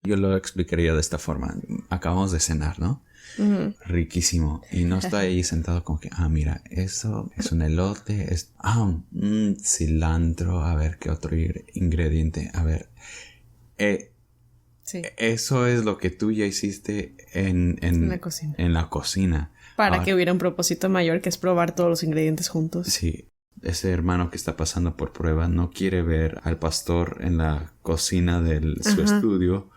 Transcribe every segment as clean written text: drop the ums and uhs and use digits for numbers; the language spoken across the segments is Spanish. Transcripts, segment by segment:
yo lo explicaría de esta forma. Acabamos de cenar, ¿no? Uh-huh. Riquísimo. Y no estoy ahí sentado como que, mira, eso es un elote, cilantro, a ver qué otro ingrediente, a ver. Sí. Eso es lo que tú ya hiciste en la cocina. Para que hubiera un propósito mayor, que es probar todos los ingredientes juntos. Sí. Ese hermano que está pasando por prueba no quiere ver al pastor en la cocina de su estudio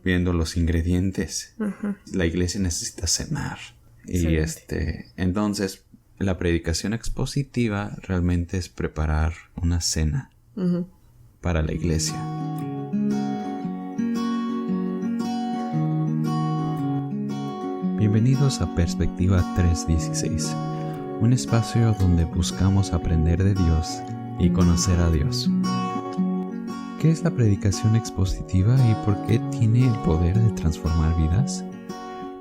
viendo los ingredientes. Uh-huh. La iglesia necesita cenar. Excelente. Y entonces la predicación expositiva realmente es preparar una cena para la iglesia. Bienvenidos a Perspectiva 316, un espacio donde buscamos aprender de Dios y conocer a Dios. ¿Qué es la predicación expositiva y por qué tiene el poder de transformar vidas?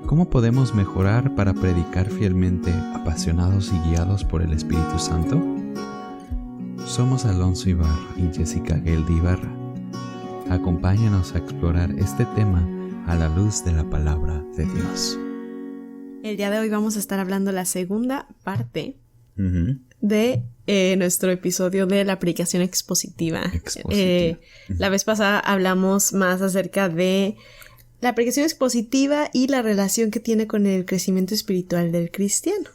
¿Cómo podemos mejorar para predicar fielmente, apasionados y guiados por el Espíritu Santo? Somos Alonso Ibarra y Jessica Geldi Ibarra. Acompáñanos a explorar este tema a la luz de la palabra de Dios. El día de hoy vamos a estar hablando la segunda parte de nuestro episodio de la predicación expositiva. La vez pasada hablamos más acerca de la predicación expositiva y la relación que tiene con el crecimiento espiritual del cristiano.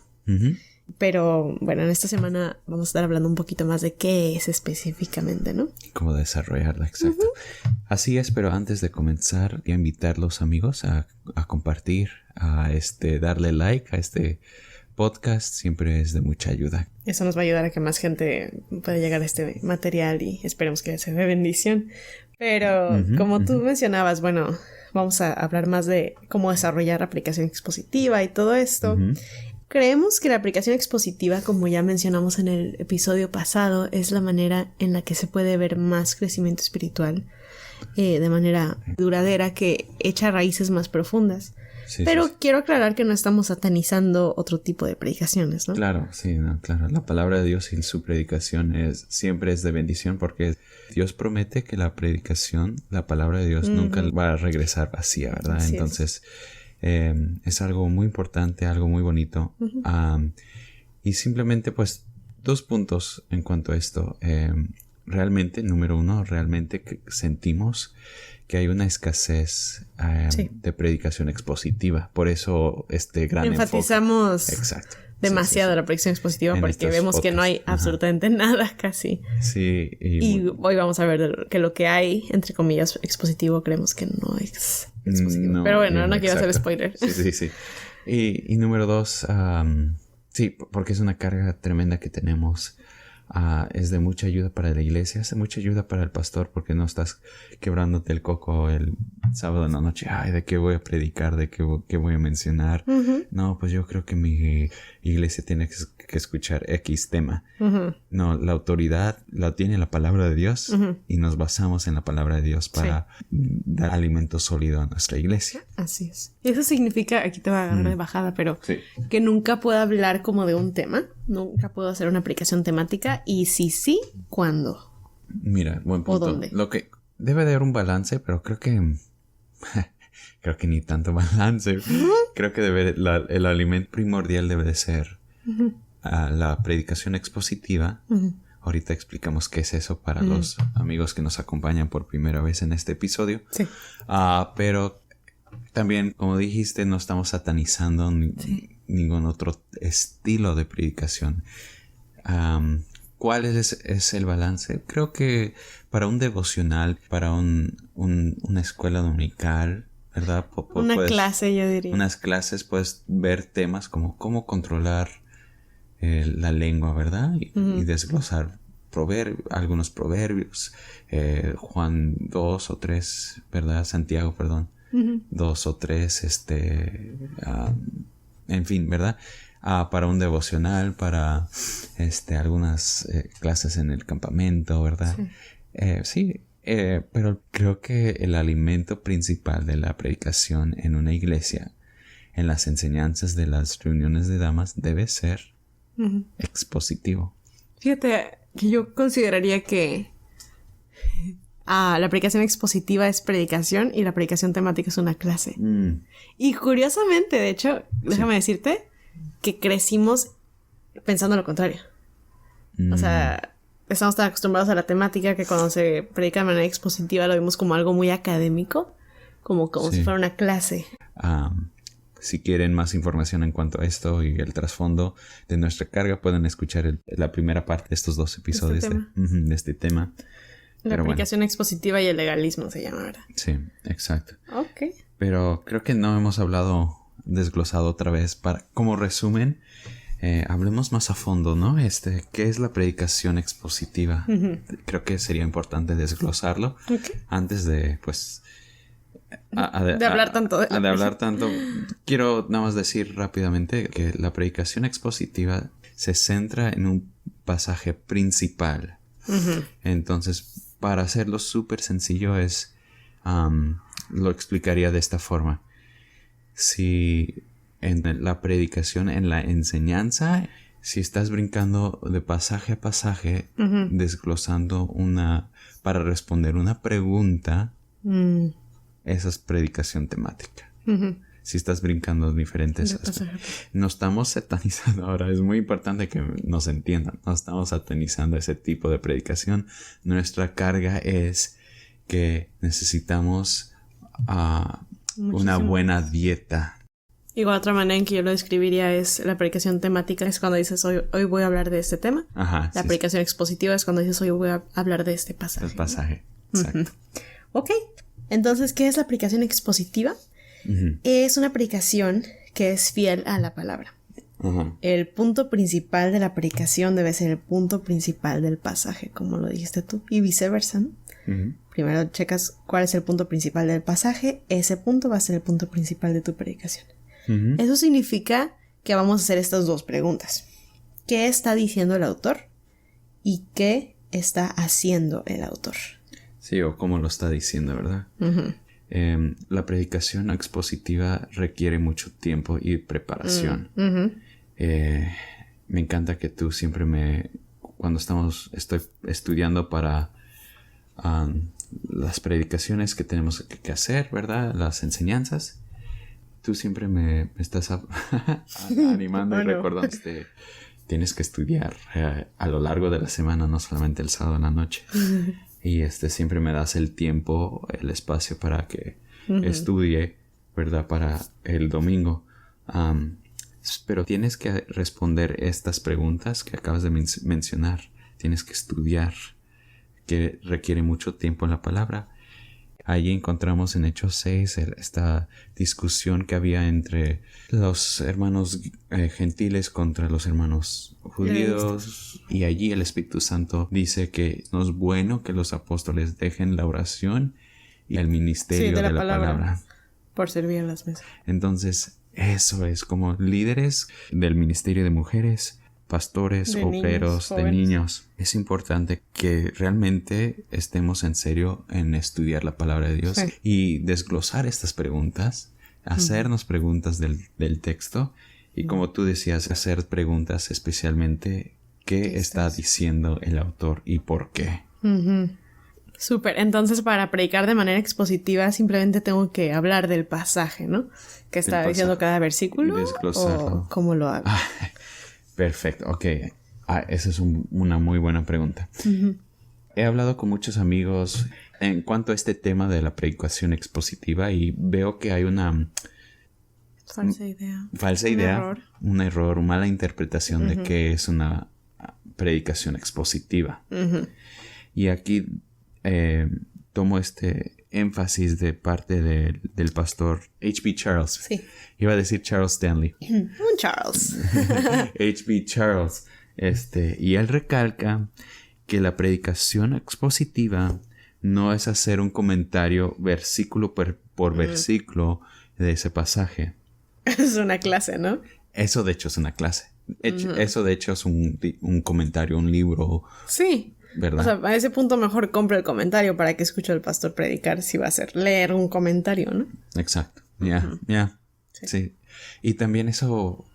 Pero bueno, en esta semana vamos a estar hablando un poquito más de qué es específicamente, ¿no? Cómo desarrollarla, exacto. Así es, pero antes de comenzar, voy a invitar a los amigos a compartir, a darle like a este podcast. Siempre es de mucha ayuda. Eso nos va a ayudar a que más gente pueda llegar a este material y esperemos que sea de bendición. Pero como tú mencionabas, bueno, vamos a hablar más de cómo desarrollar la aplicación expositiva y todo esto. Creemos que la aplicación expositiva, como ya mencionamos en el episodio pasado, es la manera en la que se puede ver más crecimiento espiritual de manera duradera, que echa raíces más profundas. Sí, pero quiero aclarar que no estamos satanizando otro tipo de predicaciones, ¿no? Claro, sí, claro. La palabra de Dios y su predicación siempre es de bendición, porque Dios promete que la predicación, la palabra de Dios nunca va a regresar vacía, ¿verdad? Así entonces es algo muy importante, algo muy bonito. Y simplemente pues 2 puntos en cuanto a esto. Realmente, número 1, realmente sentimos que hay una escasez de predicación expositiva. Por eso gran enfatizamos exacto. demasiado la predicación expositiva, porque vemos que no hay absolutamente nada casi. Sí. Y hoy vamos a ver que lo que hay, entre comillas, expositivo, creemos que no es expositivo. No, pero bueno, no quiero hacer spoiler. Sí. Y número 2, sí, porque es una carga tremenda que tenemos. Es de mucha ayuda para la iglesia, es de mucha ayuda para el pastor, porque no estás quebrándote el coco el sábado en la noche. ¿De qué voy a predicar? ¿De qué voy a mencionar? No, pues yo creo que mi iglesia tiene que escuchar X tema. No, la autoridad la tiene la palabra de Dios y nos basamos en la palabra de Dios para dar alimento sólido a nuestra iglesia. Así es. Y eso significa, aquí te va a agarrar de bajada, pero que nunca puedo hablar como de un tema. Nunca puedo hacer una aplicación temática. Y si sí, ¿cuándo? Mira, buen punto. ¿O dónde? Lo que debe de haber un balance, pero creo que ni tanto balance. Creo que el alimento primordial debe de ser la predicación expositiva. Ahorita explicamos qué es eso para los amigos que nos acompañan por primera vez en este episodio. Sí. Pero también, como dijiste, no estamos satanizando ningún otro estilo de predicación. ¿Cuál es el balance? Creo que para un devocional, para una escuela dominical, ¿verdad? Clase, yo diría. Unas clases, puedes ver temas como cómo controlar la lengua, ¿verdad? Y desglosar algunos proverbios. Juan 2 o 3, ¿verdad? Santiago, perdón. 2 o 3, en fin, ¿verdad? Para un devocional, para algunas clases en el campamento, ¿verdad? Sí, pero creo que el alimento principal de la predicación en una iglesia, en las enseñanzas de las reuniones de damas, debe ser expositivo. Fíjate que yo consideraría que la predicación expositiva es predicación y la predicación temática es una clase. Y curiosamente, de hecho, déjame decirte que crecimos pensando lo contrario. O sea, estamos tan acostumbrados a la temática que cuando se predica de manera expositiva lo vemos como algo muy académico, como si fuera una clase. Si quieren más información en cuanto a esto y el trasfondo de nuestra carga, pueden escuchar la primera parte de estos 2 episodios de este tema. La predicación expositiva y el legalismo se llama, ¿verdad? Sí, exacto. Ok. Pero creo que no hemos desglosado otra vez. Como resumen, hablemos más a fondo, ¿no? ¿Qué es la predicación expositiva? Creo que sería importante desglosarlo antes de, pues... de hablar tanto. De hablar tanto. Quiero nada más decir rápidamente que la predicación expositiva se centra en un pasaje principal. Entonces, para hacerlo súper sencillo lo explicaría de esta forma. Si en la predicación, en la enseñanza, si estás brincando de pasaje a pasaje, desglosando para responder una pregunta, esa es predicación temática. Si estás brincando diferentes aspectos. No estamos satanizando ahora. Es muy importante que nos entiendan. No estamos satanizando ese tipo de predicación. Nuestra carga es que necesitamos una buena dieta. Igual otra manera en que yo lo describiría es la predicación temática. Es cuando dices hoy voy a hablar de este tema. La predicación expositiva es cuando dices hoy voy a hablar de este pasaje. El pasaje, exacto. Ok. Entonces, ¿qué es la predicación expositiva? Es una predicación que es fiel a la palabra. El punto principal de la predicación debe ser el punto principal del pasaje, como lo dijiste tú, y viceversa, ¿no? Primero checas cuál es el punto principal del pasaje, ese punto va a ser el punto principal de tu predicación. Eso significa que vamos a hacer estas 2 preguntas. ¿Qué está diciendo el autor? ¿Y qué está haciendo el autor? Sí, o cómo lo está diciendo, ¿verdad? La predicación expositiva requiere mucho tiempo y preparación. Me encanta que tú siempre cuando estoy estudiando para las predicaciones que tenemos que hacer, ¿verdad? Las enseñanzas. Tú siempre me estás animando y recordando. Tienes que estudiar a lo largo de la semana, no solamente el sábado en la noche. Y siempre me das el tiempo, el espacio para que estudie, ¿verdad? Para el domingo. Pero tienes que responder estas preguntas que acabas de mencionar. Tienes que estudiar, que requiere mucho tiempo en la palabra. Allí encontramos en Hechos 6 esta discusión que había entre los hermanos gentiles contra los hermanos judíos. Y allí el Espíritu Santo dice que no es bueno que los apóstoles dejen la oración y el ministerio de la palabra. Por servir a las mesas. Entonces, eso es como líderes del ministerio de mujeres, pastores, obreros, de niños. Es importante que realmente estemos en serio en estudiar la palabra de Dios y desglosar estas preguntas, hacernos preguntas del texto y como tú decías, hacer preguntas especialmente qué está diciendo el autor y por qué. Súper. Entonces, para predicar de manera expositiva simplemente tengo que hablar del pasaje, ¿no? ¿Qué está diciendo cada versículo? Y desglosarlo. ¿O cómo lo hago? Perfecto, ok. Esa es una muy buena pregunta. He hablado con muchos amigos en cuanto a este tema de la predicación expositiva y veo que hay una falsa idea, un error, mala interpretación de qué es una predicación expositiva. Y aquí tomo este énfasis de parte del pastor H.B. Charles. Sí. Iba a decir Charles Stanley. Un Charles. H.B. Charles. Y él recalca que la predicación expositiva no es hacer un comentario versículo por versículo de ese pasaje. Es una clase, ¿no? Eso de hecho es una clase. Eso de hecho es un comentario, un libro. Sí. ¿Verdad? O sea, a ese punto mejor compro el comentario para que escuche al pastor predicar si va a ser leer un comentario, ¿no? Exacto. Sí. Y también eso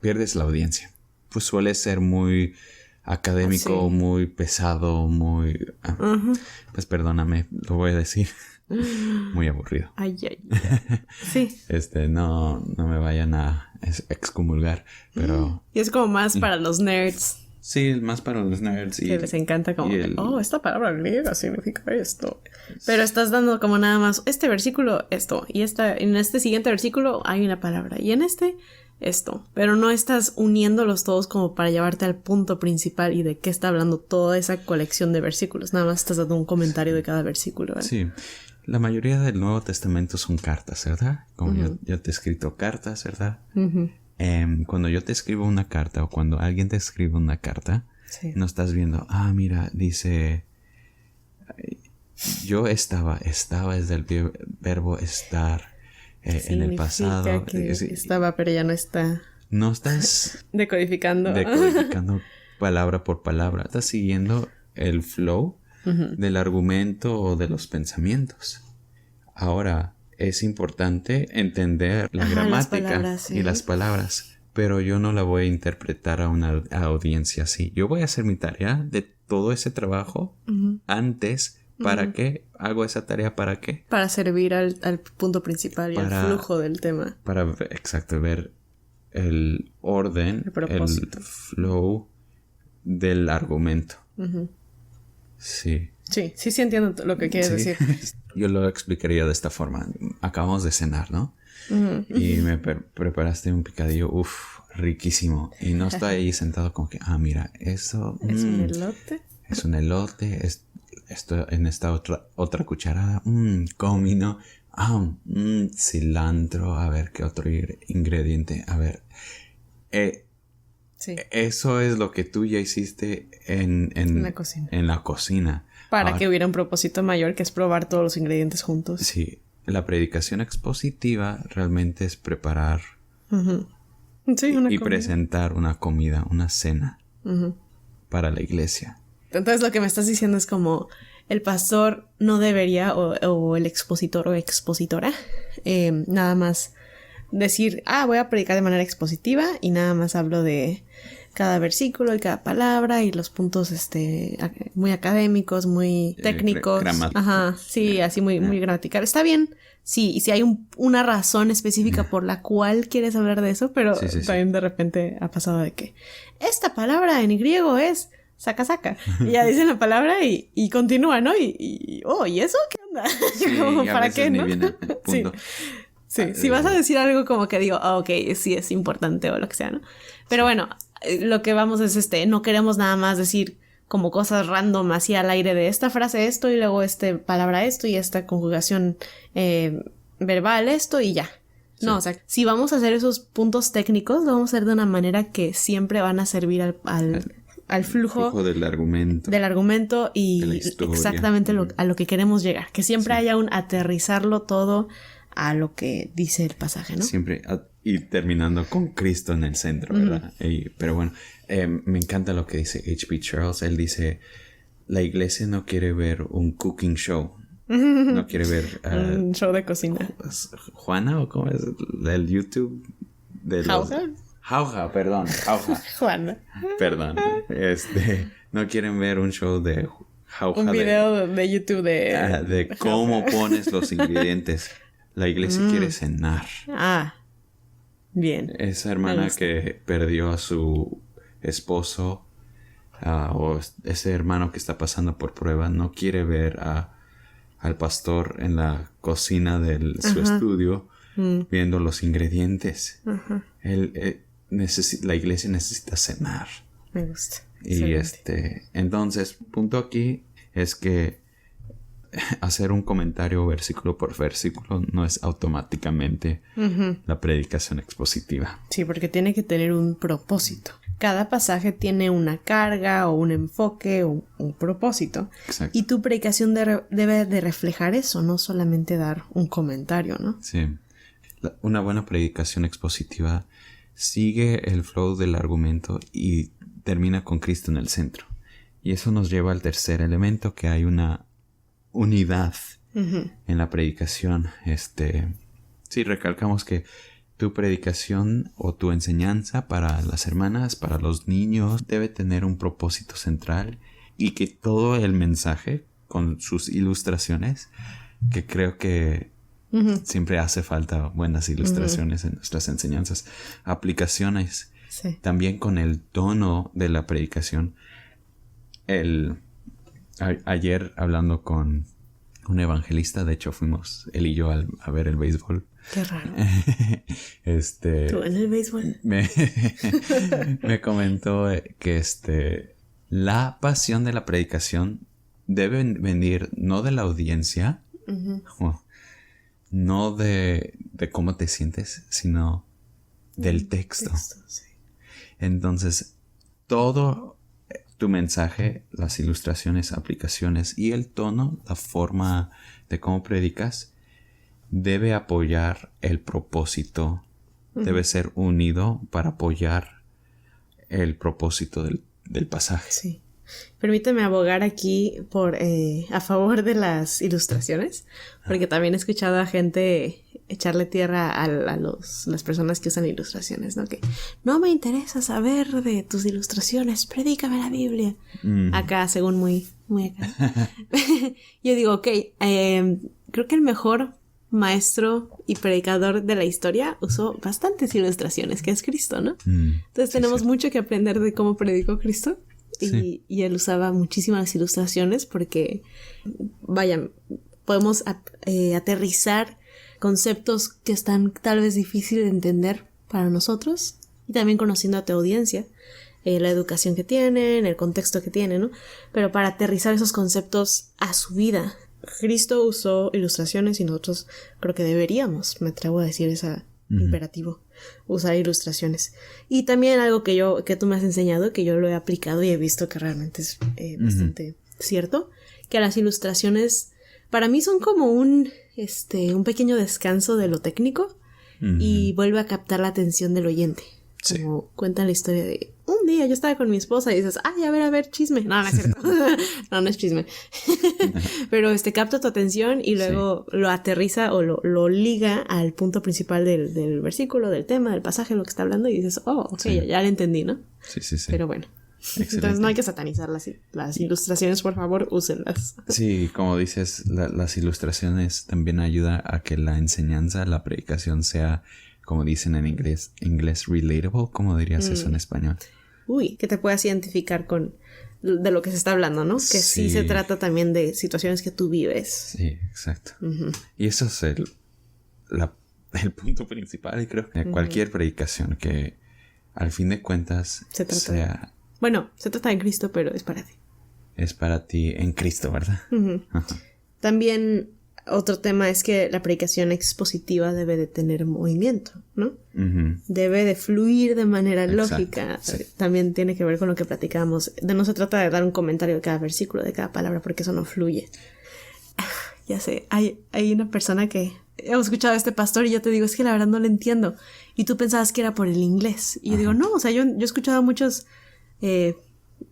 pierdes la audiencia. Pues suele ser muy académico, muy pesado, muy... pues perdóname, lo voy a decir. Muy aburrido. Ay. Sí. No me vayan a excomulgar, pero... Y es como más para los nerds. Sí, más para los nerds. Que les encanta como esta palabra griega significa esto. Pero estás dando como nada más este versículo, esto. Y en este siguiente versículo hay una palabra. Y en esto. Pero no estás uniéndolos todos como para llevarte al punto principal y de qué está hablando toda esa colección de versículos. Nada más estás dando un comentario de cada versículo, ¿verdad? Sí. La mayoría del Nuevo Testamento son cartas, ¿verdad? Como yo te he escrito cartas, ¿verdad? Cuando yo te escribo una carta o cuando alguien te escribe una carta, no estás viendo, mira, dice, yo estaba es del verbo estar en el pasado. Que estaba, pero ya no está. No estás decodificando palabra por palabra, estás siguiendo el flow del argumento o de los pensamientos. Ahora, es importante entender la gramática y las palabras, pero yo no la voy a interpretar a una audiencia así. Yo voy a hacer mi tarea de todo ese trabajo antes. ¿Para qué? ¿Hago esa tarea para qué? Para servir al punto principal y al flujo del tema. Para, ver el orden, el flow del argumento. Sí. Sí entiendo lo que quieres decir. Yo lo explicaría de esta forma. Acabamos de cenar, ¿no? Y me preparaste un picadillo, riquísimo. Y no estoy ahí sentado como que, mira, eso... ¿Es un elote? Es un elote, esto en esta otra cucharada, comino, cilantro, a ver qué otro ingrediente, a ver. Eso es lo que tú ya hiciste en la cocina. Para que hubiera un propósito mayor, que es probar todos los ingredientes juntos. Sí, la predicación expositiva realmente es preparar y presentar una comida, una cena para la iglesia. Entonces lo que me estás diciendo es como el pastor no debería o el expositor o expositora nada más decir, voy a predicar de manera expositiva y nada más hablo de cada versículo y cada palabra y los puntos muy académicos, muy técnicos. Así muy gramatical. Está bien, sí, y si hay una razón específica por la cual quieres hablar de eso, pero también de repente ha pasado de que esta palabra en griego es saca. Y ya dicen la palabra y continúa, ¿no? ¿Y eso qué onda? Como, ¿para qué, no? Punto. Sí, si vas a decir algo como que digo, ok, sí es importante o lo que sea, ¿no? Pero bueno, lo que vamos es no queremos nada más decir como cosas random así al aire de esta frase esto y luego palabra esto y esta conjugación verbal esto y ya. Sí. No, o sea, si vamos a hacer esos puntos técnicos, lo vamos a hacer de una manera que siempre van a servir al flujo del argumento. Del argumento y exactamente a lo que queremos llegar. Que siempre haya un aterrizarlo todo a lo que dice el pasaje, ¿no? Siempre, y terminando con Cristo en el centro, ¿verdad? Pero bueno, me encanta lo que dice H.B. Charles. Él dice, la iglesia no quiere ver un cooking show. No quiere ver... un show de cocina. ¿Juana o cómo es? El YouTube de ¿Jauja? Jauja, perdón. Jauja. Juana. Perdón. No quieren ver un show de jauja. Un video de YouTube de cómo pones los ingredientes. La iglesia quiere cenar. Bien. Esa hermana que perdió a su esposo o ese hermano que está pasando por prueba no quiere ver al pastor en la cocina de su estudio viendo los ingredientes. La iglesia necesita cenar. Me gusta. Y entonces, punto aquí es que hacer un comentario versículo por versículo no es automáticamente la predicación expositiva. Sí, porque tiene que tener un propósito. Cada pasaje tiene una carga o un enfoque o un propósito. Exacto. Y tu predicación debe de reflejar eso, no solamente dar un comentario, ¿no? Sí. Una buena predicación expositiva sigue el flow del argumento y termina con Cristo en el centro. Y eso nos lleva al tercer elemento, que hay una unidad en la predicación. Sí, recalcamos que tu predicación o tu enseñanza para las hermanas, para los niños, debe tener un propósito central y que todo el mensaje con sus ilustraciones, que creo que siempre hace falta buenas ilustraciones en nuestras enseñanzas, aplicaciones, también con el tono de la predicación. Ayer hablando con un evangelista, de hecho fuimos él y yo a ver el béisbol. Qué raro. ¿Tú en el béisbol? Me comentó que la pasión de la predicación debe venir no de la audiencia, no de cómo te sientes, sino del texto. Sí. Entonces, todo tu mensaje, las ilustraciones, aplicaciones y el tono, la forma de cómo predicas, debe apoyar el propósito. Debe ser unido para apoyar el propósito del pasaje. Sí. Permíteme abogar aquí a favor de las ilustraciones, porque también he escuchado a gente echarle tierra a las personas que usan ilustraciones, ¿no? Que no me interesa saber de tus ilustraciones, predícame la Biblia. Acá, según muy acá. Yo digo, ok, creo que el mejor maestro y predicador de la historia usó bastantes ilustraciones, que es Cristo, ¿no? Entonces tenemos mucho que aprender de cómo predicó Cristo. Y él usaba muchísimas ilustraciones porque, vaya, podemos aterrizar conceptos que están tal vez difíciles de entender para nosotros, y también conociendo a tu audiencia, la educación que tienen, el contexto que tienen, ¿no? Pero para aterrizar esos conceptos a su vida, Cristo usó ilustraciones y nosotros creo que deberíamos, me atrevo a decir ese imperativo, usar ilustraciones. Y también algo que tú me has enseñado, que yo lo he aplicado y he visto que realmente es bastante cierto, que las ilustraciones para mí son como un pequeño descanso de lo técnico y vuelve a captar la atención del oyente. Como cuentan la historia de un día yo estaba con mi esposa y dices, ay, a ver, chisme. No es cierto. no es chisme. Pero capta tu atención y luego lo aterriza o lo liga al punto principal del versículo, del tema, del pasaje, lo que está hablando, y dices, oh, ok, ya lo entendí, ¿no? Sí. Pero bueno. Excelente. Entonces no hay que satanizar las ilustraciones, por favor, úsenlas. Sí, como dices, las ilustraciones también ayudan a que la enseñanza, la predicación sea, como dicen en inglés relatable. ¿Cómo dirías eso en español? Que te puedas identificar de lo que se está hablando, ¿no? Que sí se trata también de situaciones que tú vives. Sí, exacto. Y eso es el punto principal, y creo que cualquier predicación que al fin de cuentas sea... Bueno, se trata de Cristo, pero es para ti. Es para ti en Cristo, ¿verdad? También otro tema es que la predicación expositiva debe de tener movimiento, ¿no? Debe de fluir de manera lógica. Sí. También tiene que ver con lo que platicábamos. No se trata de dar un comentario de cada versículo, de cada palabra, porque eso no fluye. Ya sé, hay una persona que... Hemos escuchado a este pastor y yo te digo, es que la verdad no lo entiendo. Y tú pensabas que era por el inglés. Y yo digo, no, o sea, yo he escuchado a muchos...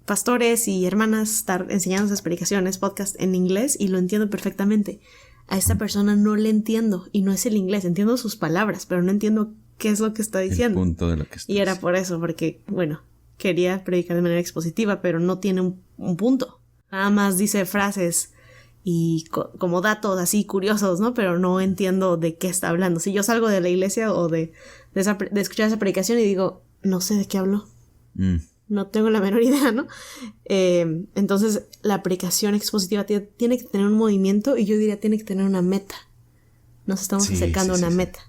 pastores y hermanas estar enseñando esas predicaciones, podcast en inglés, y lo entiendo perfectamente. A esta persona no le entiendo, y no es el inglés, entiendo sus palabras, pero no entiendo qué es lo que está diciendo. El punto de lo que está y era por eso, porque, bueno, quería predicar de manera expositiva, pero no tiene un punto. Nada más dice frases y como datos así curiosos, ¿no? Pero no entiendo de qué está hablando. Si yo salgo de la iglesia o de escuchar esa predicación y digo, no sé de qué habló. No tengo la menor idea, ¿no? Entonces, la predicación expositiva tiene que tener un movimiento, y yo diría tiene que tener una meta. Nos estamos acercando a una meta.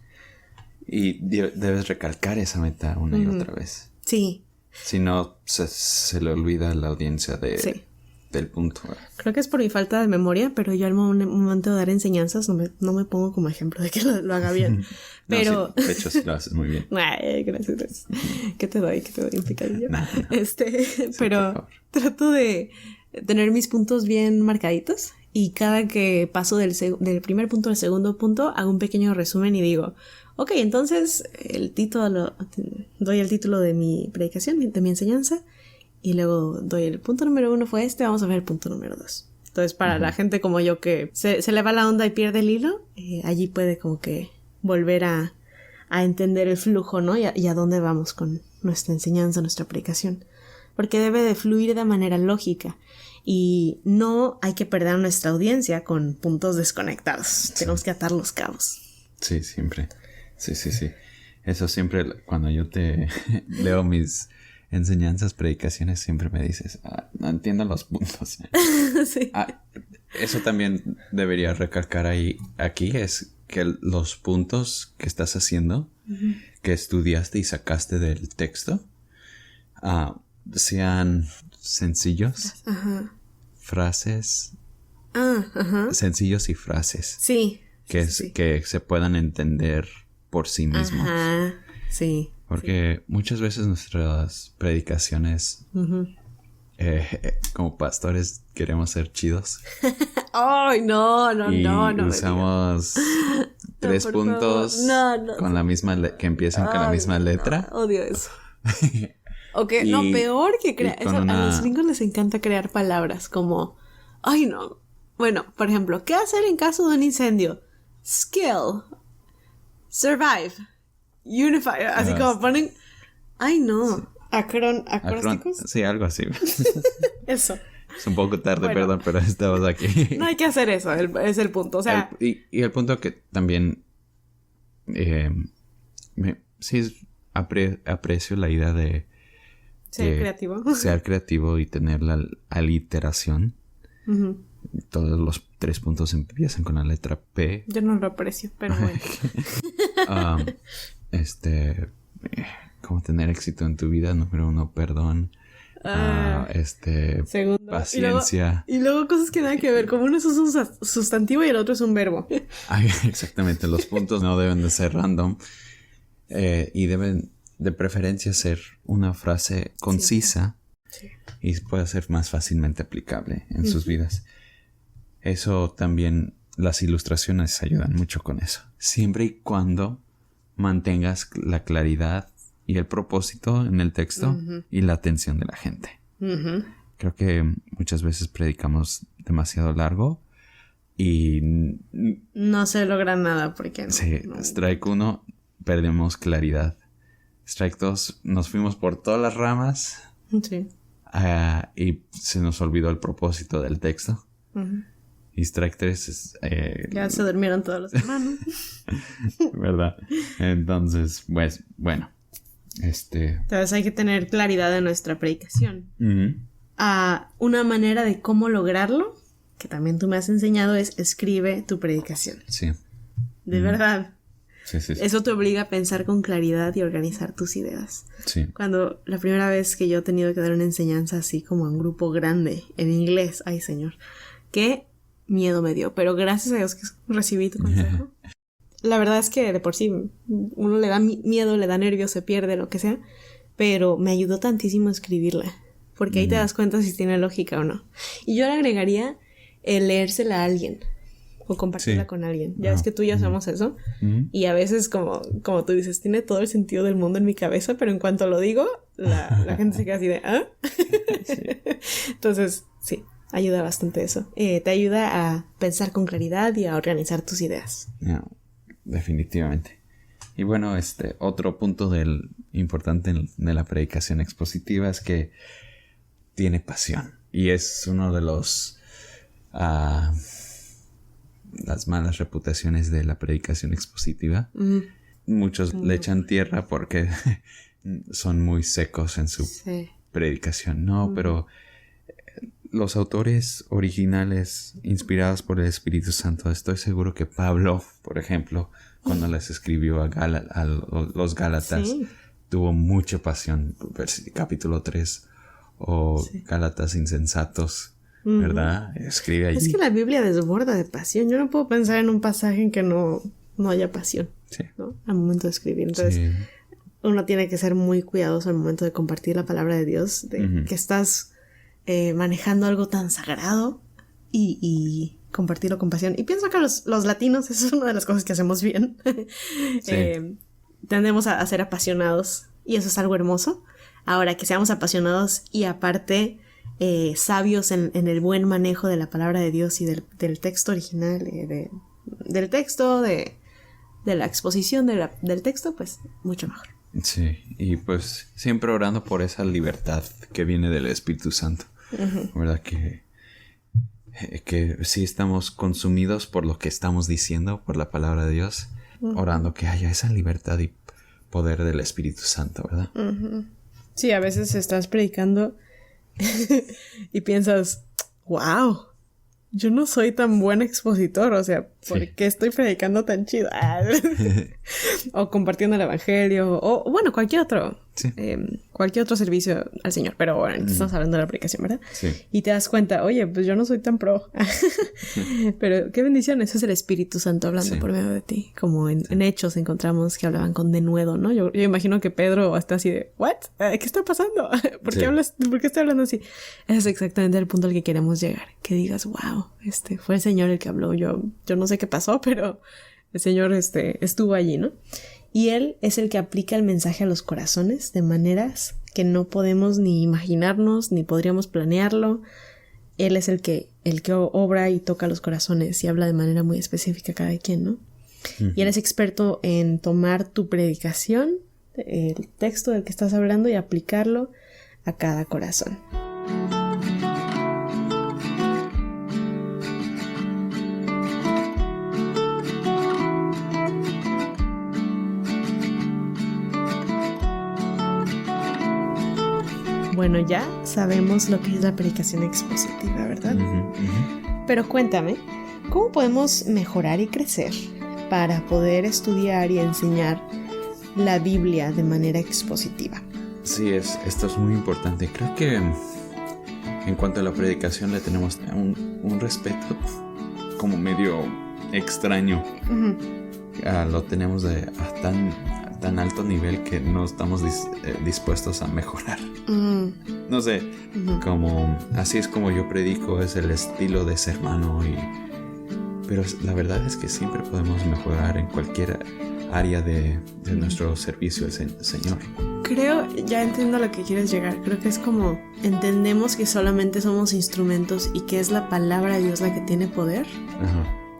Y debes recalcar esa meta una y otra vez. Sí. Si no, se le olvida a la audiencia del punto. Creo que es por mi falta de memoria, pero yo al momento de dar enseñanzas no me pongo como ejemplo de que lo haga bien. Pero... de hecho, sí lo haces muy bien. Ay, gracias. ¿Qué te doy un picadillo? No. Pero trato de tener mis puntos bien marcaditos, y cada que paso del primer punto al segundo punto hago un pequeño resumen y digo, ok, entonces doy el título de mi predicación, de mi enseñanza, y luego doy el punto número 1 fue vamos a ver el punto número 2. Entonces, para la gente como yo que se le va la onda y pierde el hilo, allí puede como que volver a a entender el flujo, ¿no? Y a dónde vamos con nuestra enseñanza, nuestra predicación. Porque debe de fluir de manera lógica. Y no hay que perder a nuestra audiencia con puntos desconectados. Sí. Tenemos que atar los cabos. Sí, siempre. Sí. Eso siempre, cuando yo te leo mis enseñanzas, predicaciones, siempre me dices, no entiendo los puntos. Sí. Eso también debería recalcar aquí, es que los puntos que estás haciendo, que estudiaste y sacaste del texto, sean sencillos, frases, sencillos y frases. Sí. Que se puedan entender por sí mismos. Sí. Porque muchas veces nuestras predicaciones, como pastores, queremos ser chidos. ¡Ay, no! Y usamos 3 puntos con la misma que empiezan con la misma letra. No, odio eso. Peor que crear. A los gringos les encanta crear palabras como, ¡ay, no! Bueno, por ejemplo, ¿qué hacer en caso de un incendio? Skill. Survive. Unify. Así como ponen... ¡Ay, no! ¿Acrósticos? Sí, algo así. Eso. Es un poco tarde, perdón, pero estamos aquí. No hay que hacer eso, es el punto. O sea... y el punto que también... aprecio la idea de... Ser creativo. Ser creativo y tener la aliteración. Todos los 3 puntos empiezan con la letra P. Yo no lo aprecio, pero bueno. Cómo tener éxito en tu vida. Número 1, perdón. Segundo, paciencia. Y luego cosas que nada que ver. Como uno es un sustantivo y el otro es un verbo. Exactamente. Los puntos no deben de ser random. Y deben de preferencia ser una frase concisa. Sí. Y puede ser más fácilmente aplicable en sus vidas. Eso también, las ilustraciones ayudan mucho con eso. Siempre y cuando mantengas la claridad y el propósito en el texto y la atención de la gente. Creo que muchas veces predicamos demasiado largo y... no se logra nada porque... Sí, strike 1, perdemos claridad. Strike 2, nos fuimos por todas las ramas. Sí. Y se nos olvidó el propósito del texto. Y strike 3 es... ya se durmieron todos los hermanos. ¿Verdad? Entonces, pues, bueno. Entonces hay que tener claridad en nuestra predicación. Una manera de cómo lograrlo, que también tú me has enseñado, es escribe tu predicación. Sí. De verdad. Sí. Eso te obliga a pensar con claridad y organizar tus ideas. Sí. Cuando la primera vez que yo he tenido que dar una enseñanza así como a un grupo grande en inglés, ay señor, qué miedo me dio, pero gracias a Dios que recibí tu consejo. La verdad es que de por sí uno le da miedo, le da nervios, se pierde, lo que sea, pero me ayudó tantísimo a escribirla, porque ahí te das cuenta si tiene lógica o no. Y yo le agregaría el leérsela a alguien o compartirla con alguien. Ya ves que tú y yo hacemos eso y a veces como tú dices, tiene todo el sentido del mundo en mi cabeza, pero en cuanto lo digo, la gente se queda así de Sí. Entonces, sí. Ayuda bastante eso. Te ayuda a pensar con claridad y a organizar tus ideas. No, definitivamente. Y bueno, otro punto importante de la predicación expositiva es que tiene pasión. Y es uno de las malas reputaciones de la predicación expositiva. Muchos le echan tierra porque son muy secos en su predicación. No, pero... los autores originales inspirados por el Espíritu Santo, estoy seguro que Pablo, por ejemplo, cuando les escribió a los Gálatas, tuvo mucha pasión. Capítulo 3 o Gálatas insensatos, ¿verdad? Escribe allí. Es que la Biblia desborda de pasión. Yo no puedo pensar en un pasaje en que no haya pasión, ¿no? Al momento de escribir. Entonces, uno tiene que ser muy cuidadoso al momento de compartir la palabra de Dios, de que estás... manejando algo tan sagrado y compartirlo con pasión. Y pienso que los latinos, eso es una de las cosas que hacemos bien. Tendemos a ser apasionados y eso es algo hermoso. Ahora, que seamos apasionados y aparte sabios en el buen manejo de la palabra de Dios y del texto original, del texto, de de la exposición del texto, pues mucho mejor. Sí, y pues siempre orando por esa libertad que viene del Espíritu Santo. ¿Verdad? Que sí estamos consumidos por lo que estamos diciendo, por la palabra de Dios, orando que haya esa libertad y poder del Espíritu Santo, ¿verdad? Sí, a veces estás predicando y piensas, wow, yo no soy tan buen expositor, o sea, ¿por qué estoy predicando tan chido? O compartiendo el evangelio, o bueno, cualquier otro servicio al Señor, pero bueno, estamos hablando de la predicación, ¿verdad? Sí. Y te das cuenta, oye, pues yo no soy tan pro. Pero qué bendición, eso es el Espíritu Santo hablando por medio de ti. Como en Hechos encontramos que hablaban con denuedo, ¿no? Yo imagino que Pedro está así de, ¿what? ¿Qué está pasando? ¿Por qué está hablando así? Ese es exactamente el punto al que queremos llegar. Que digas, wow, fue el Señor el que habló. Yo no sé qué pasó, pero el Señor estuvo allí, ¿no? Y Él es el que aplica el mensaje a los corazones de maneras que no podemos ni imaginarnos, ni podríamos planearlo. Él es el que obra y toca los corazones y habla de manera muy específica a cada quien, ¿no? Y Él es experto en tomar tu predicación, el texto del que estás hablando, y aplicarlo a cada corazón. Bueno, ya sabemos lo que es la predicación expositiva, ¿verdad? Pero cuéntame, ¿cómo podemos mejorar y crecer para poder estudiar y enseñar la Biblia de manera expositiva? Sí, esto es muy importante. Creo que en cuanto a la predicación le tenemos un respeto como medio extraño. Lo tenemos a tan alto nivel que no estamos dispuestos a mejorar. No sé, como así es como yo predico, es el estilo de sermón, pero la verdad es que siempre podemos mejorar en cualquier área de nuestro servicio al Señor. Creo, ya entiendo a lo que quieres llegar. Creo que es como entendemos que solamente somos instrumentos y que es la palabra de Dios la que tiene poder.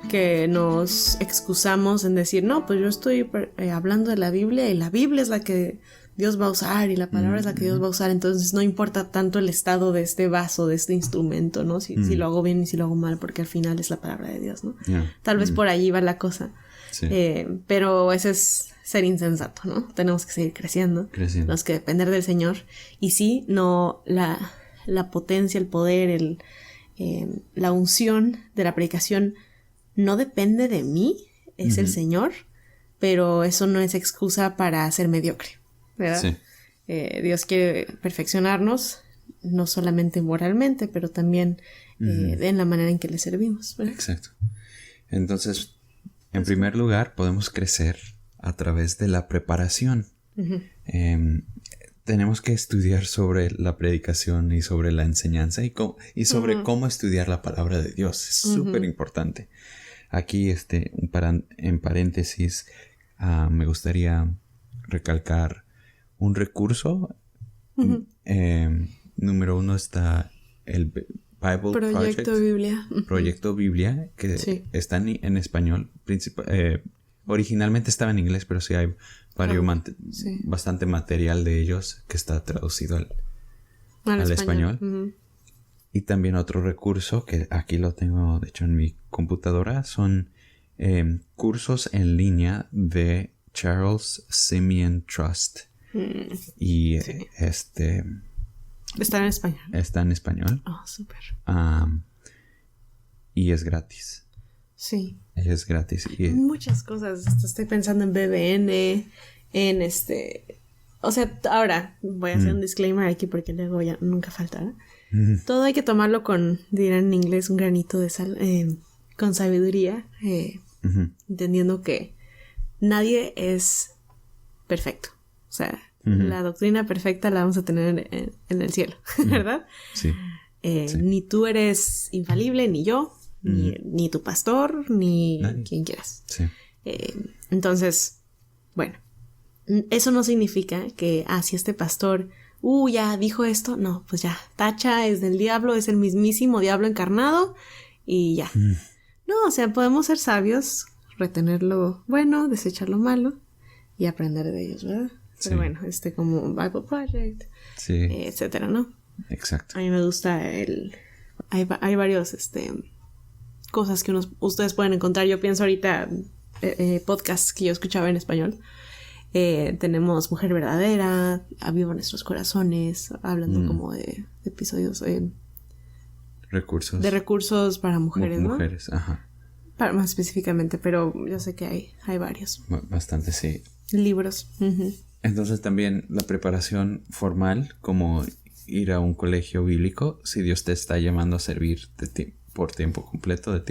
Que nos excusamos en decir, no, pues yo estoy hablando de la Biblia y la Biblia es la que Dios va a usar y la palabra es la que Dios va a usar, entonces no importa tanto el estado de este vaso, de este instrumento, ¿no? Si lo hago bien y si lo hago mal, porque al final es la palabra de Dios, ¿no? Tal vez por allí va la cosa. Sí. Pero eso es ser insensato, ¿no? Tenemos que seguir creciendo. Tenemos que depender del Señor. Y sí, no la potencia, el poder, la unción de la predicación no depende de mí, es el Señor, pero eso no es excusa para ser mediocre, ¿verdad? Sí. Dios quiere perfeccionarnos, no solamente moralmente, pero también en la manera en que le servimos, ¿verdad? Exacto. Entonces, en primer lugar, podemos crecer a través de la preparación. Tenemos que estudiar sobre la predicación y sobre la enseñanza y sobre cómo estudiar la palabra de Dios. Es súper importante. Aquí, en paréntesis, me gustaría recalcar un recurso. Número 1 está el Bible Project. Biblia. Proyecto Biblia, que está en español. Originalmente estaba en inglés, pero sí hay bastante material de ellos que está traducido al español. Y también otro recurso que aquí lo tengo, de hecho, en mi computadora, son cursos en línea de Charles Simeon Trust. Y ¿está en español? Está en español. Oh, súper. Y es gratis. Sí. Es gratis. Muchas cosas. Estoy pensando en BBN, O sea, ahora voy a hacer un disclaimer aquí porque luego ya nunca faltará. Todo hay que tomarlo dirán en inglés, un granito de sal, con sabiduría, entendiendo que nadie es perfecto. O sea, la doctrina perfecta la vamos a tener en el cielo, ¿verdad? Sí. Ni tú eres infalible, ni yo, ni tu pastor, ni quien quieras. Sí. Entonces, bueno, eso no significa que, si este pastor ya dijo esto, no, pues ya, tacha, es del diablo, es el mismísimo diablo encarnado y ya. No, o sea, podemos ser sabios, retener lo bueno, desechar lo malo y aprender de ellos, ¿verdad? Sí. Pero bueno, como Bible Project, Sí. etcétera, ¿no? Exacto. A mí me gusta hay varios, cosas que ustedes pueden encontrar. Yo pienso ahorita podcasts que yo escuchaba en español. Tenemos Mujer Verdadera, Aviva Nuestros Corazones, hablando como de episodios Recursos. de recursos para mujeres, ¿no? Mujeres, ajá. Más específicamente, pero yo sé que hay varios. Bastante, sí. Libros. Uh-huh. Entonces también la preparación formal, como ir a un colegio bíblico, si Dios te está llamando a servir por tiempo completo,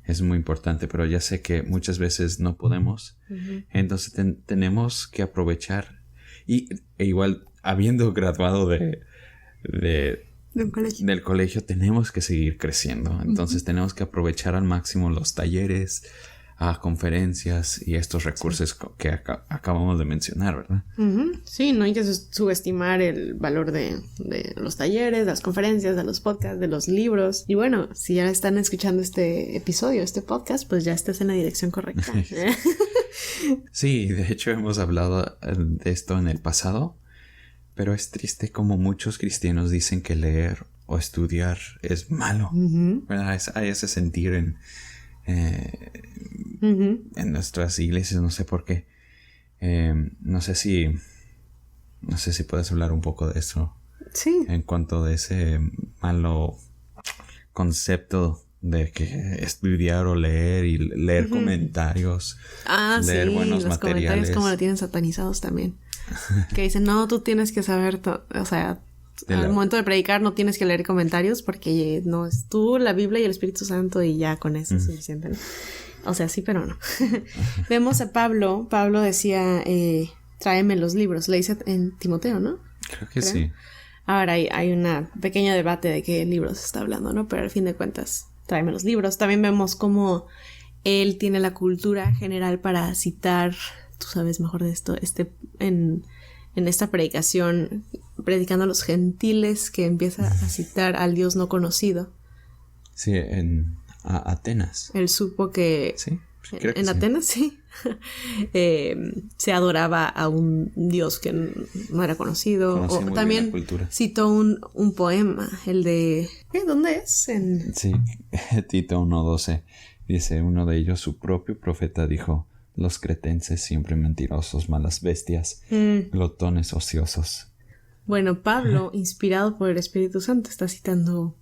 es muy importante, pero ya sé que muchas veces no podemos. Uh-huh. Entonces tenemos que aprovechar e igual habiendo graduado del colegio tenemos que seguir creciendo. Entonces tenemos que aprovechar al máximo los talleres, conferencias y estos recursos que acabamos de mencionar, ¿verdad? Uh-huh. Sí, no hay que subestimar el valor de los talleres, de las conferencias, de los podcasts, de los libros. Y bueno, si ya están escuchando este episodio, este podcast, pues ya estás en la dirección correcta. Sí, de hecho hemos hablado de esto en el pasado, pero es triste como muchos cristianos dicen que leer o estudiar es malo. Uh-huh. ¿Verdad? Hay ese sentir en nuestras iglesias, no sé por qué. No sé si puedes hablar un poco de eso. Sí. En cuanto de ese malo concepto de que estudiar o leer y leer comentarios, leer buenos los materiales. Comentarios como lo tienen satanizados también. Que dicen, no, tú tienes que saber, o sea, al momento de predicar no tienes que leer comentarios porque no es tú, la Biblia y el Espíritu Santo y ya con eso es suficiente, ¿no? O sea, sí, pero no. Vemos a Pablo decía, tráeme los libros, le dice en Timoteo, ¿no? Creo que sí. Ahora hay una pequeña debate de qué libros está hablando, ¿no? Pero al fin de cuentas, tráeme los libros. También vemos cómo él tiene la cultura general para citar, tú sabes mejor de esto, en esta predicación, predicando a los gentiles, que empieza a citar al Dios no conocido. Sí, en Atenas. Él supo que... Sí, creo que en Atenas, sí. Se adoraba a un Dios que no era conocido. O también citó un poema, el de... ¿Dónde es? Sí, Tito 1:12. Dice, uno de ellos, su propio profeta, dijo: los cretenses siempre mentirosos, malas bestias, glotones ociosos. Bueno, Pablo, inspirado por el Espíritu Santo, está citando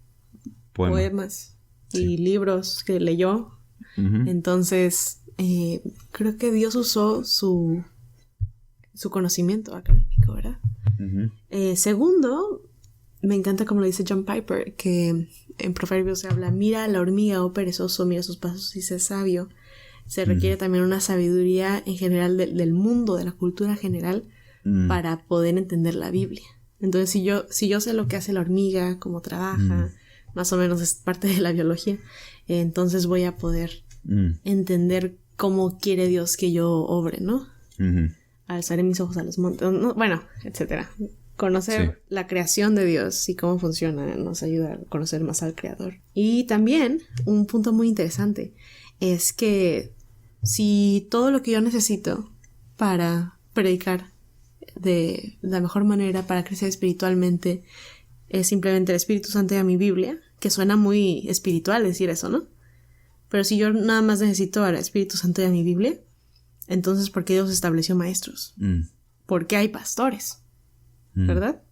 poemas y libros que leyó. Uh-huh. Entonces, creo que Dios usó su conocimiento académico, ¿verdad? Uh-huh. Segundo, me encanta como lo dice John Piper, que en Proverbios se habla, mira a la hormiga, oh perezoso, mira sus pasos y sé sabio. Se requiere también una sabiduría en general del mundo, de la cultura general, para poder entender la Biblia. Entonces, si yo sé lo que hace la hormiga, cómo trabaja, más o menos es parte de la biología, entonces voy a poder entender cómo quiere Dios que yo obre, ¿no? Alzaré mis ojos a los montes, ¿no? Bueno, etcétera. Conocer la creación de Dios y cómo funciona nos ayuda a conocer más al Creador. Y también, un punto muy interesante es que si todo lo que yo necesito para predicar de la mejor manera, para crecer espiritualmente, es simplemente el Espíritu Santo y a mi Biblia, que suena muy espiritual decir eso, ¿no? Pero si yo nada más necesito al Espíritu Santo y a mi Biblia, entonces ¿por qué Dios estableció maestros? ¿Por qué hay pastores? ¿Verdad?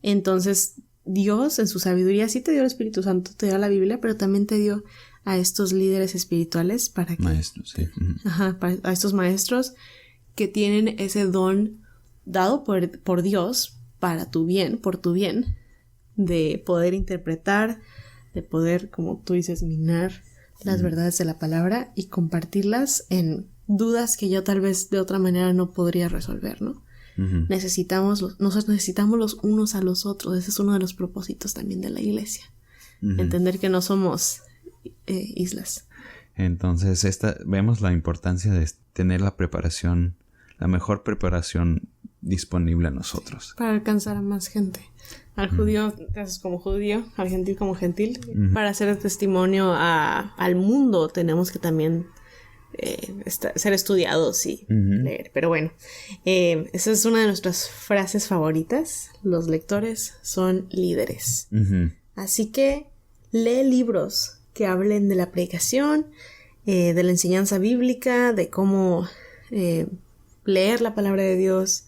Entonces Dios en su sabiduría sí te dio el Espíritu Santo, te dio la Biblia, pero también te dio a estos líderes espirituales para que... Maestros, sí. A estos maestros que tienen ese don dado por Dios para tu bien, por tu bien, de poder interpretar, de poder, como tú dices, minar las verdades de la palabra y compartirlas en dudas que yo tal vez de otra manera no podría resolver, ¿no? Nosotros necesitamos los unos a los otros. Ese es uno de los propósitos también de la iglesia. Entender que no somos islas. Entonces vemos la importancia de tener la preparación, la mejor preparación disponible a nosotros. Para alcanzar a más gente. Al judío te haces como judío, al gentil como gentil. Para hacer testimonio al mundo tenemos que también ser estudiados y leer. Pero bueno, esa es una de nuestras frases favoritas. Los lectores son líderes. Así que lee libros que hablen de la predicación, de la enseñanza bíblica, de cómo leer la palabra de Dios,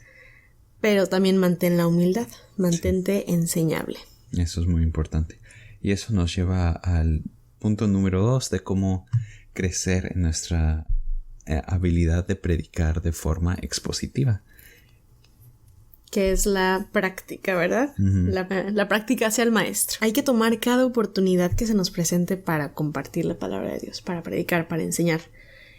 pero también mantén la humildad, mantente enseñable. Eso es muy importante. Y eso nos lleva al punto número 2 de cómo crecer en nuestra habilidad de predicar de forma expositiva. Que es la práctica, ¿verdad? La práctica hacia el maestro. Hay que tomar cada oportunidad que se nos presente para compartir la palabra de Dios, para predicar, para enseñar.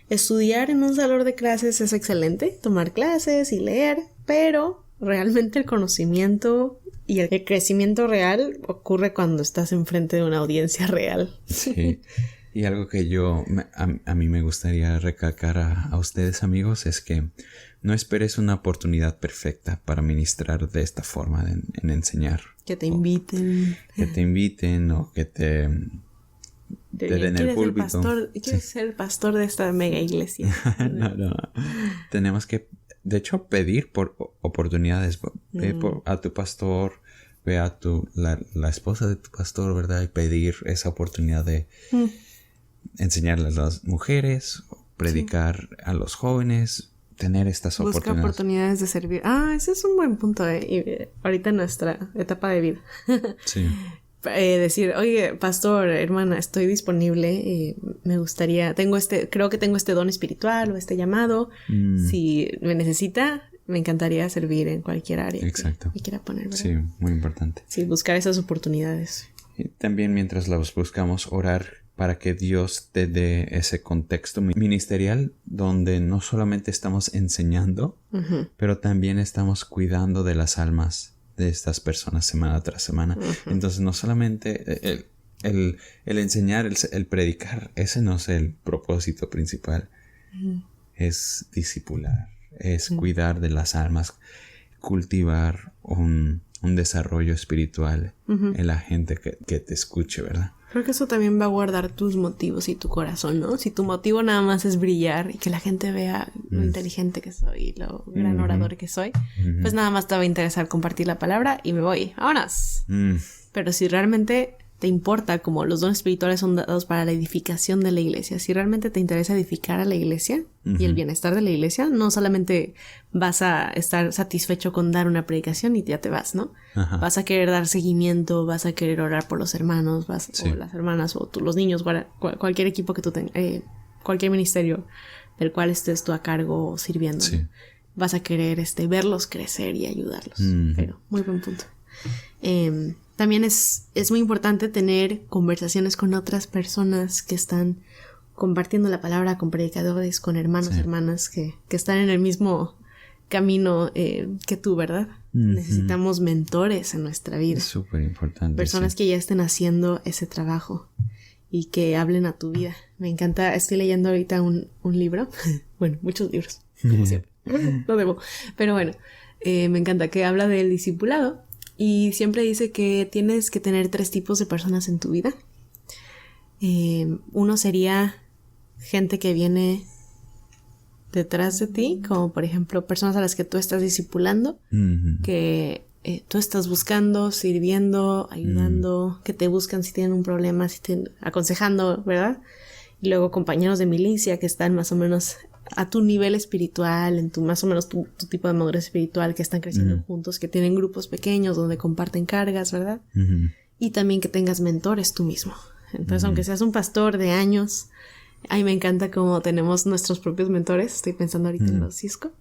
Estudiar en un salón de clases es excelente, tomar clases y leer, pero realmente el conocimiento y el crecimiento real ocurre cuando estás enfrente de una audiencia real. Sí. Y algo que a mí me gustaría recalcar a ustedes, amigos, es que no esperes una oportunidad perfecta para ministrar de esta forma en enseñar. Que te inviten. Que te inviten o que te den el púlpito. ¿Quieres ser pastor de esta mega iglesia? No. Tenemos que, de hecho, pedir por oportunidades. Ve a tu pastor, ve a la esposa de tu pastor, ¿verdad? Y pedir esa oportunidad de enseñarle a las mujeres, predicar a los jóvenes, tener estas oportunidades. Busca oportunidades de servir. Ese es un buen punto, y ahorita en nuestra etapa de vida. Sí. Decir, oye, pastor, hermana, estoy disponible, me gustaría, creo que tengo este don espiritual o este llamado. Si me necesita, me encantaría servir en cualquier área. Exacto. Que quiera poner, ¿verdad? Sí, muy importante. Sí, buscar esas oportunidades. Y también mientras las buscamos, orar para que Dios te dé ese contexto ministerial donde no solamente estamos enseñando, pero también estamos cuidando de las almas de estas personas semana tras semana. Entonces no solamente el enseñar, el predicar, ese no es el propósito principal. Es discipular, es cuidar de las almas, cultivar un desarrollo espiritual en la gente que te escuche, ¿verdad? Creo que eso también va a guardar tus motivos y tu corazón, ¿no? Si tu motivo nada más es brillar y que la gente vea lo inteligente que soy y lo gran orador que soy, pues nada más te va a interesar compartir la palabra y me voy. ¡Vámonos! Pero si realmente te importa, como los dones espirituales son dados para la edificación de la iglesia, si realmente te interesa edificar a la iglesia y el bienestar de la iglesia, no solamente vas a estar satisfecho con dar una predicación y ya te vas, ¿no? Vas a querer dar seguimiento, vas a querer orar por los hermanos, o las hermanas, o los niños, cualquier equipo que tú tengas, cualquier ministerio del cual estés tú a cargo sirviendo. Sí. Vas a querer verlos crecer y ayudarlos. Pero muy buen punto. También es muy importante tener conversaciones con otras personas que están compartiendo la palabra, con predicadores, con hermanos, hermanas que están en el mismo camino que tú, ¿verdad? Necesitamos mentores en nuestra vida. Es súper importante. Personas que ya estén haciendo ese trabajo y que hablen a tu vida. Me encanta, estoy leyendo ahorita un libro. Bueno, muchos libros, como siempre. No debo. Pero bueno, me encanta que habla del discipulado. Y siempre dice que tienes que tener 3 tipos de personas en tu vida. Uno sería gente que viene detrás de ti, como por ejemplo personas a las que tú estás discipulando, que tú estás buscando, sirviendo, ayudando, que te buscan si tienen un problema, aconsejando, ¿verdad? Y luego compañeros de milicia que están más o menos a tu nivel espiritual, en más o menos tu tipo de madurez espiritual, que están creciendo juntos, que tienen grupos pequeños donde comparten cargas, ¿verdad? Y también que tengas mentores tú mismo. Entonces, aunque seas un pastor de años, me encanta cómo tenemos nuestros propios mentores. Estoy pensando ahorita en los Cisco.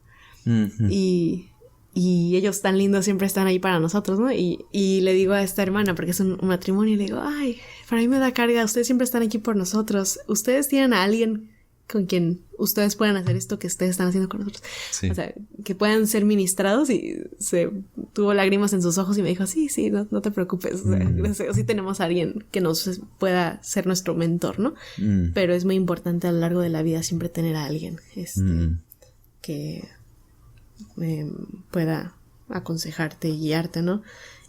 Y ellos tan lindos siempre están ahí para nosotros, ¿no? Y le digo a esta hermana, porque es un matrimonio, y le digo, para mí me da carga, ustedes siempre están aquí por nosotros. Ustedes tienen a alguien con quien ustedes puedan hacer esto que ustedes están haciendo con nosotros. Sí. O sea, que puedan ser ministrados, y tuvo lágrimas en sus ojos y me dijo, sí, no te preocupes. O sea, sí tenemos a alguien que nos pueda ser nuestro mentor, ¿no? Pero es muy importante a lo largo de la vida siempre tener a alguien que pueda aconsejarte y guiarte, ¿no?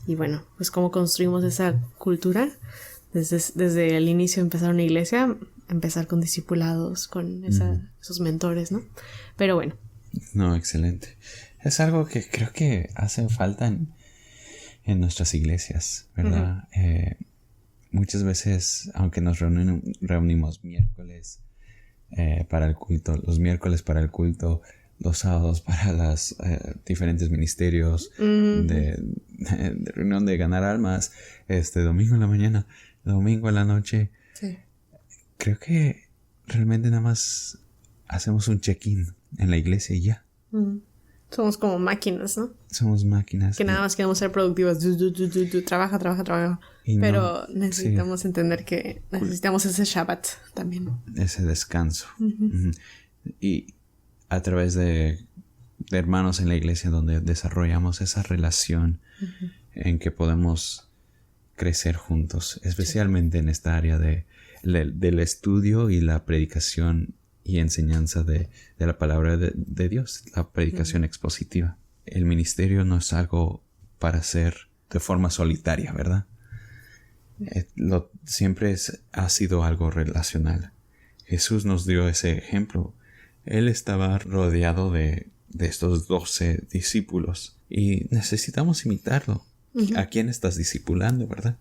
Y bueno, pues cómo construimos esa cultura. Desde el inicio de empezar una iglesia, empezar con discipulados, con esos mentores, ¿no? Pero bueno. No, excelente. Es algo que creo que hace falta en nuestras iglesias, ¿verdad? Muchas veces, aunque nos reunimos miércoles para el culto, los miércoles para el culto, los sábados para los diferentes ministerios de reunión de ganar almas, domingo en la mañana, domingo en la noche. Sí. Creo que realmente nada más hacemos un check-in en la iglesia y ya. Somos como máquinas, ¿no? Somos máquinas. Que nada más queremos ser productivas. Trabaja. Pero necesitamos entender que necesitamos ese Shabbat también. Ese descanso. Y a través de hermanos en la iglesia donde desarrollamos esa relación en que podemos crecer juntos, especialmente en esta área del estudio y la predicación y enseñanza de la palabra de Dios, la predicación expositiva. El ministerio no es algo para hacer de forma solitaria, ¿verdad? Siempre ha sido algo relacional. Jesús nos dio ese ejemplo. Él estaba rodeado de estos 12 discípulos y necesitamos imitarlo. ¿A quién estás discipulando, verdad?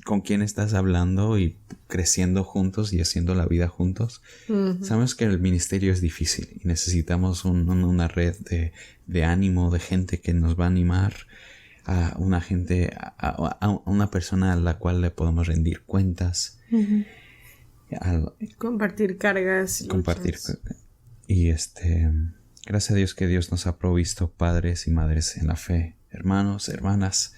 ¿Con quién estás hablando y creciendo juntos y haciendo la vida juntos? Sabemos que el ministerio es difícil y necesitamos una red de ánimo, de gente que nos va a animar, a una persona a la cual le podemos rendir cuentas. Compartir cargas. Y gracias a Dios que Dios nos ha provisto padres y madres en la fe, hermanos, hermanas,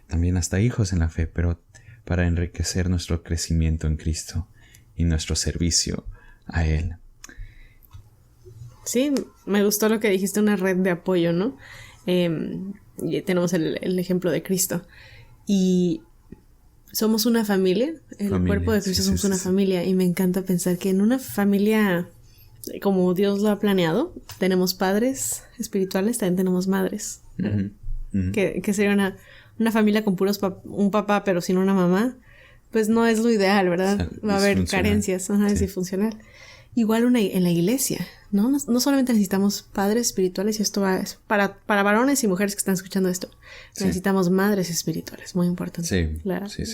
también hasta hijos en la fe, pero para enriquecer nuestro crecimiento en Cristo y nuestro servicio a Él. Sí, me gustó lo que dijiste, una red de apoyo, ¿no? Y tenemos el ejemplo de Cristo. Y somos una familia, cuerpo de Cristo, somos una familia. Y me encanta pensar que en una familia, como Dios lo ha planeado, tenemos padres espirituales, también tenemos madres. Que sería una familia con un papá pero sin una mamá, pues no es lo ideal, ¿verdad? Va a haber carencias, es disfuncional. Igual en la iglesia, ¿no? No solamente necesitamos padres espirituales, y esto va para varones y mujeres que están escuchando esto. Necesitamos madres espirituales, muy importante.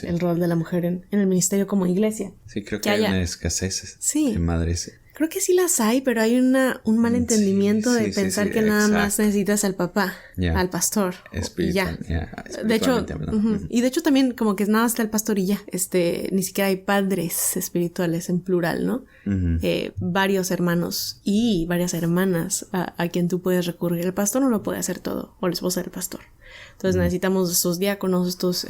El rol de la mujer en el ministerio como iglesia. Sí, creo que hay una escasez de madres. Creo que sí las hay, pero hay un mal entendimiento de pensar que nada más necesitas al papá, al pastor, y ya. De hecho, y de hecho también como que nada más está el pastor y ya. Ni siquiera hay padres espirituales en plural, ¿no? Varios hermanos y varias hermanas a quien tú puedes recurrir. El pastor no lo puede hacer todo, o la esposa del pastor. Entonces necesitamos estos diáconos, estos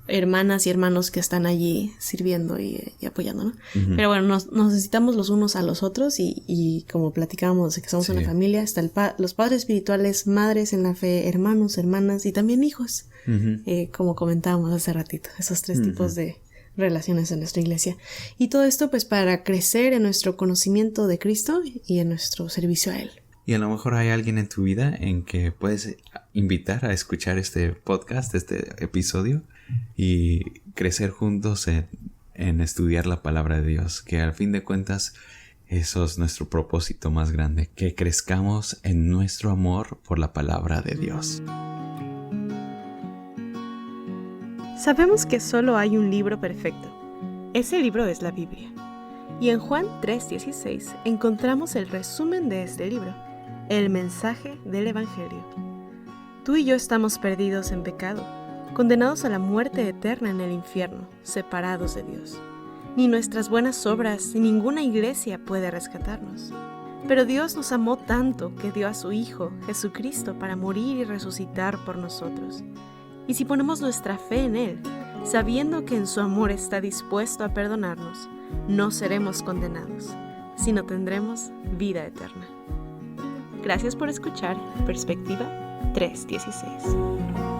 hermanas y hermanos que están allí sirviendo y apoyando, ¿no? Pero bueno, nos necesitamos los unos a los otros y como platicábamos de que somos una familia, están los padres espirituales, madres en la fe, hermanos, hermanas y también hijos, como comentábamos hace ratito, esos 3 tipos de relaciones en nuestra iglesia. Y todo esto pues para crecer en nuestro conocimiento de Cristo y en nuestro servicio a Él. Y a lo mejor hay alguien en tu vida en que puedes invitar a escuchar este podcast, este episodio, y crecer juntos en estudiar la palabra de Dios, que al fin de cuentas eso es nuestro propósito más grande, que crezcamos en nuestro amor por la palabra de Dios. Sabemos que solo hay un libro perfecto. Ese libro es la Biblia. Y en Juan 3:16 encontramos el resumen de este libro, el mensaje del Evangelio. Tú y yo estamos perdidos en pecado, condenados a la muerte eterna en el infierno, separados de Dios. Ni nuestras buenas obras ni ninguna iglesia puede rescatarnos. Pero Dios nos amó tanto que dio a su Hijo, Jesucristo, para morir y resucitar por nosotros. Y si ponemos nuestra fe en Él, sabiendo que en su amor está dispuesto a perdonarnos, no seremos condenados, sino tendremos vida eterna. Gracias por escuchar Perspectiva 316.